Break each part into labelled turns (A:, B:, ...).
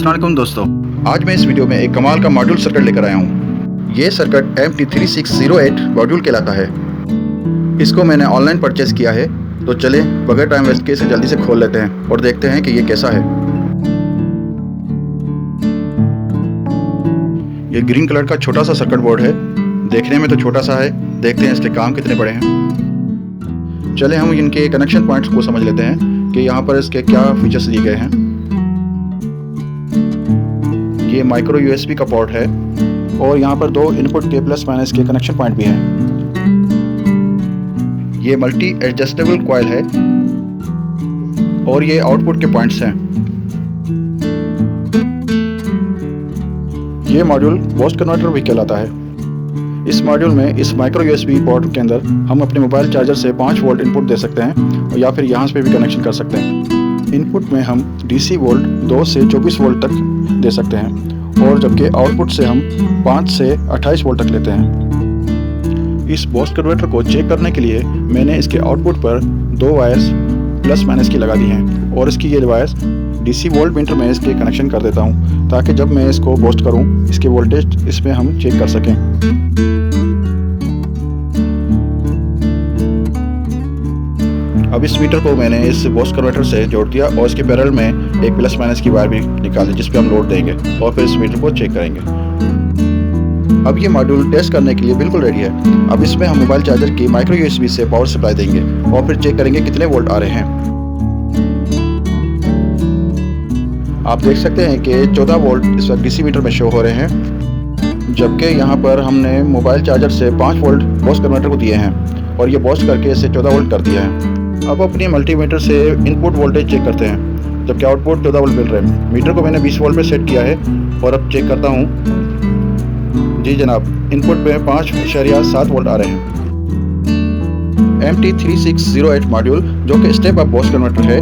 A: अस्सलाम वालेकुम दोस्तों, आज मैं इस वीडियो में एक कमाल का मॉड्यूल सर्किट लेकर आया हूँ। ये सर्किट MT3608 मॉड्यूल कहलाता है। इसको मैंने ऑनलाइन परचेस किया है, तो चले बगैर टाइम वेस्ट किए इसे जल्दी से खोल लेते हैं और देखते हैं कि ये कैसा है। ये ग्रीन कलर का छोटा सा सर्किट बोर्ड है, देखने में तो छोटा सा है, देखते हैं इसके काम कितने बड़े हैं। चले हम इनके कनेक्शन पॉइंट्स को समझ लेते हैं कि यहाँ पर इसके क्या फीचर्स दिए गए हैं। ये माइक्रो USB का पोर्ट है और यहाँ पर दो इनपुट के प्लस माइनस के कनेक्शन पॉइंट भी हैं। ये मल्टी एडजस्टेबल कॉइल है और ये आउटपुट के पॉइंट्स हैं। ये मॉड्यूल बूस्ट कन्वर्टर भी कहलाता है। इस मॉड्यूल में इस माइक्रो USB पोर्ट के अंदर हम अपने मोबाइल चार्जर से 5 वोल्ट इनपुट दे सकते हैं या फिर यहाँ से भी कनेक्शन कर सकते हैं। इनपुट में हम DC वोल्ट 2 से 24 वोल्ट तक दे सकते हैं और जबकि आउटपुट से हम 5 से 28 वोल्ट तक लेते हैं। इस बूस्ट कन्वर्टर को चेक करने के लिए मैंने इसके आउटपुट पर 2 वायर्स प्लस माइनस की लगा दी हैं और इसकी ये वायर्स DC वोल्ट मीटर में इसके कनेक्शन कर देता हूँ ताकि जब मैं इसको बूस्ट करूँ इसके वोल्टेज इसमें हम चेक कर सकें। अब इस मीटर को मैंने इस बूस्ट कन्वर्टर से जोड़ दिया और इसके पैरेलल में एक प्लस माइनस की वायर भी निकाली जिस पे हम लोड देंगे और फिर इस मीटर को चेक करेंगे। अब ये मॉड्यूल टेस्ट करने के लिए बिल्कुल रेडी है। अब इसमें हम मोबाइल चार्जर की माइक्रो USB से पावर सप्लाई देंगे और फिर चेक करेंगे कितने वोल्ट आ रहे हैं। आप देख सकते हैं कि 14 वोल्ट इस वक्त DC मीटर में शो हो रहे हैं, जबकि यहाँ पर हमने मोबाइल चार्जर से 5 वोल्ट बूस्ट कन्वर्टर को दिए हैं और ये बूस्ट करके इसे 14 वोल्ट कर दिया है। अब अपनी मल्टीमीटर से इनपुट वोल्टेज चेक करते हैं, जबकि आउटपुट 14 वोल्ट मिल रहे हैं। मीटर को मैंने 20 वोल्ट पे सेट किया है और अब चेक करता हूँ। जी जनाब, इनपुट पे 5.7 वोल्ट आ रहे हैं। MT3608 मॉड्यूल जो कि स्टेप अप बूस्ट कन्वर्टर है,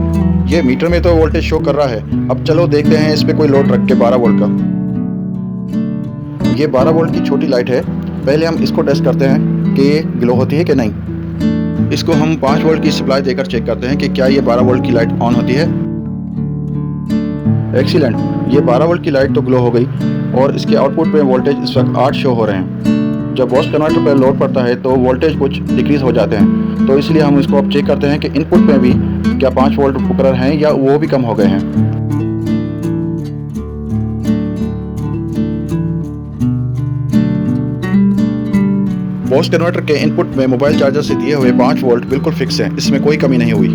A: ये मीटर में तो वोल्टेज शो कर रहा है। अब चलो देखते हैं इस पे कोई लोड रख के 12 वोल्ट का। ये 12 वोल्ट की छोटी लाइट है। पहले हम इसको टेस्ट करते हैं कि ये ग्लो होती है कि नहीं। इसको हम 5 वोल्ट की सप्लाई देकर चेक करते हैं कि क्या ये 12 वोल्ट की लाइट ऑन होती है। एक्सीलेंट, ये 12 वोल्ट की लाइट तो ग्लो हो गई और इसके आउटपुट पे वोल्टेज इस वक्त 8 शो हो रहे हैं। जब बूस्ट कन्वर्टर पर लोड पड़ता है तो वोल्टेज कुछ डिक्रीज हो जाते हैं, तो इसलिए हम इसको अब चेक करते हैं कि इनपुट में भी क्या 5 वोल्ट मुकर्रर हैं या वो भी कम हो गए हैं। बूस्ट कन्वर्टर के इनपुट में मोबाइल चार्जर से दिए हुए 5 वोल्ट बिल्कुल फिक्स हैं, इसमें कोई कमी नहीं हुई।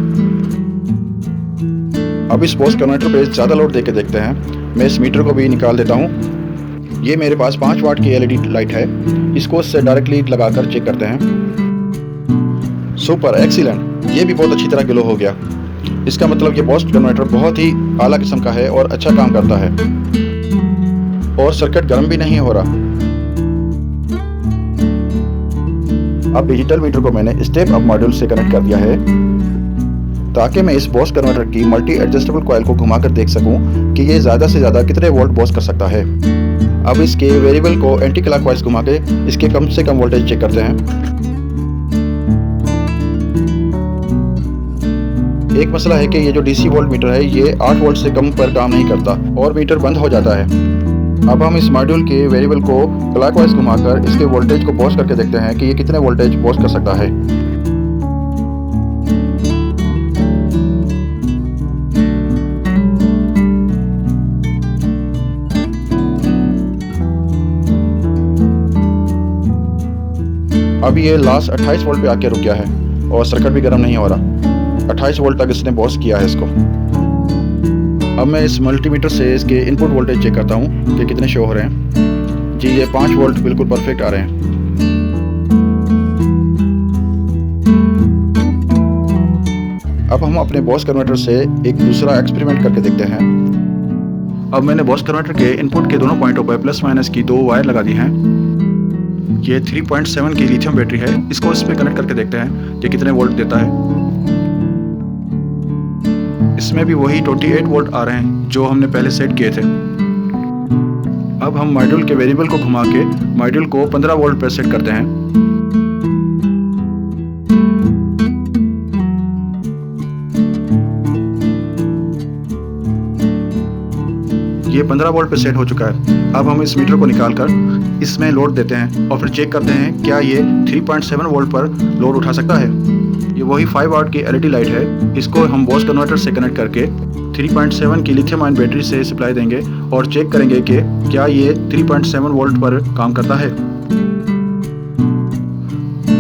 A: अब इस बूस्ट कन्वर्टर पे ज़्यादा लोड देके देखते हैं। मैं इस मीटर को भी निकाल देता हूँ। ये मेरे पास 5 वाट की LED लाइट है, इसको इससे डायरेक्टली लगाकर चेक करते हैं। सुपर, एक्सीलेंट, ये भी बहुत अच्छी तरह ग्लो हो गया। इसका मतलब ये बूस्ट कन्वर्टर बहुत ही आला किस्म का है और अच्छा काम करता है और सर्किट गर्म भी नहीं हो रहा। अब डिजिटल मीटर को मैंने स्टेप अप मॉड्यूल से कनेक्ट कर दिया है ताकि मैं इस बूस्ट कन्वर्टर की मल्टी एडजस्टेबल कॉइल को घुमाकर देख सकूं कि ये ज़्यादा से ज़्यादा कितने वोल्ट बूस्ट कर सकता है। अब इसके वेरिएबल को एंटी क्लॉकवाइज घुमा के इसके कम से कम वोल्टेज चेक करते हैं। एक मसला है कि ये जो DC वोल्ट मीटर है ये 8 वोल्ट से कम पर काम नहीं करता और मीटर बंद हो जाता है। अब हम इस मॉड्यूल के वेरिएबल को क्लॉकवाइज घुमाकर इसके वोल्टेज को बूस्ट करके देखते हैं कि ये कितने वोल्टेज बूस्ट कर सकता है। अब ये लास्ट 28 वोल्ट पे आके रुक गया है और सर्किट भी गर्म नहीं हो रहा। 28 वोल्ट तक इसने बूस्ट किया है इसको। अब मैं इस मल्टीमीटर से इसके इनपुट वोल्टेज चेक करता हूँ कि कितने शो हो रहे हैं। जी, ये 5 वोल्ट बिल्कुल परफेक्ट आ रहे हैं। अब हम अपने बूस्ट कन्वर्टर से एक दूसरा एक्सपेरिमेंट करके देखते हैं। अब मैंने बूस्ट कन्वर्टर के इनपुट के दोनों पॉइंटों पर प्लस माइनस की 2 वायर लगा दी हैं। ये 3.7 की लिथियम बैटरी है। इसको इस पे कनेक्ट करके देखते हैं कि कितने वोल्ट देता है। इसमें भी वही 28 वोल्ट आ रहे हैं जो हमने पहले सेट किए थे। अब हम मॉड्यूल के वेरिएबल को घुमा के मॉड्यूल को 15 वोल्ट पर सेट करते हैं। ये 15 वोल्ट पे सेट हो चुका है। अब हम इस मीटर को निकाल कर इसमें लोड देते हैं और फिर चेक करते हैं क्या ये 3.7 वोल्ट पर लोड उठा सकता है। ये वही 5 वाट की एलईडी लाइट है। इसको हम बॉस कन्वर्टर से कनेक्ट करके 3.7 की लिथियम आयन बैटरी से सप्लाई देंगे और चेक करेंगे कि क्या ये 3.7 वोल्ट पर काम करता है।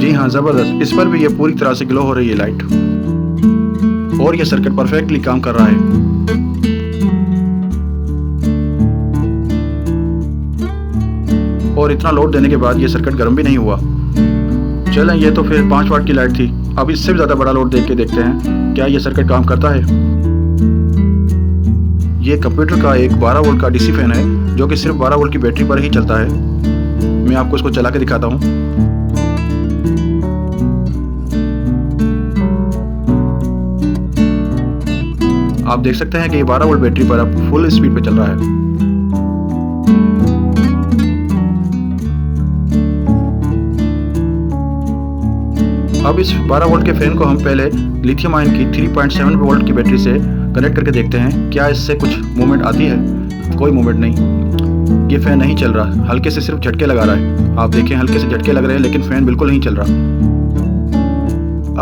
A: जी हाँ, ज़बरदस्त। इस पर भी ये पूरी तरह से ग्लो हो रही है लाइट और ये सर्किट परफेक्टली काम कर रहा है। और इतना लोड देने के बाद ये सर्किट गर्म भी नहीं हुआ। चलें, ये तो फिर 5 वाट की लाइट थी। अब इससे भी ज़्यादा बड़ा लोड देख के देखते हैं क्या ये सर्किट काम करता है। ये कंप्यूटर का एक 12 वोल्ट का डीसी फैन है जो कि सिर्फ 12 वोल्ट की बैटरी पर ही चलता है। मैं आपको इसको चला के दिखाता हूँ। आप देख सकते हैं कि ये 12 वोल्ट बैटरी पर अब फुल स्पीड पे चल रहा है। अब इस 12 वोल्ट के फैन को हम पहले लिथियम आयन की 3.7 वोल्ट की बैटरी से कनेक्ट करके देखते हैं क्या इससे कुछ मूवमेंट आती है। कोई मूवमेंट नहीं, ये फैन नहीं चल रहा, हल्के से सिर्फ झटके लगा रहा है। आप देखें, हल्के से झटके लग रहे हैं लेकिन फैन बिल्कुल नहीं चल रहा।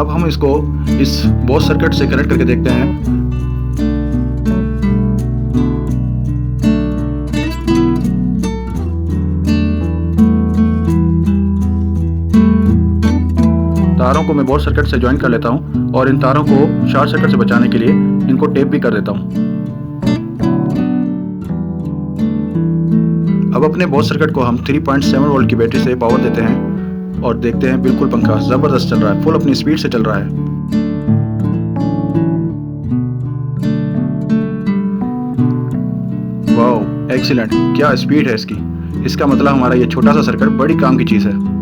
A: अब हम इसको इस बॉस सर्किट से कनेक्ट करके देखते हैं। तारों को मैं बॉस सर्किट से ज्वाइन कर लेता हूं और इन तारों को शॉर्ट सर्किट से बचाने के लिए इनको टेप भी कर देता हूं। अब अपने बॉस सर्किट को हम 3.7 वोल्ट की बैटरी से पावर देते हैं और देखते हैं बिल्कुल पंखा ज़बरदस्त चल रहा है, फुल अपनी स्पीड से चल रहा है। वाओ, एक्सीलेंट, क्या स्पीड है इसकी। इसका मतलब हमारा ये छोटा सा सर्किट बड़ी काम की चीज़ है।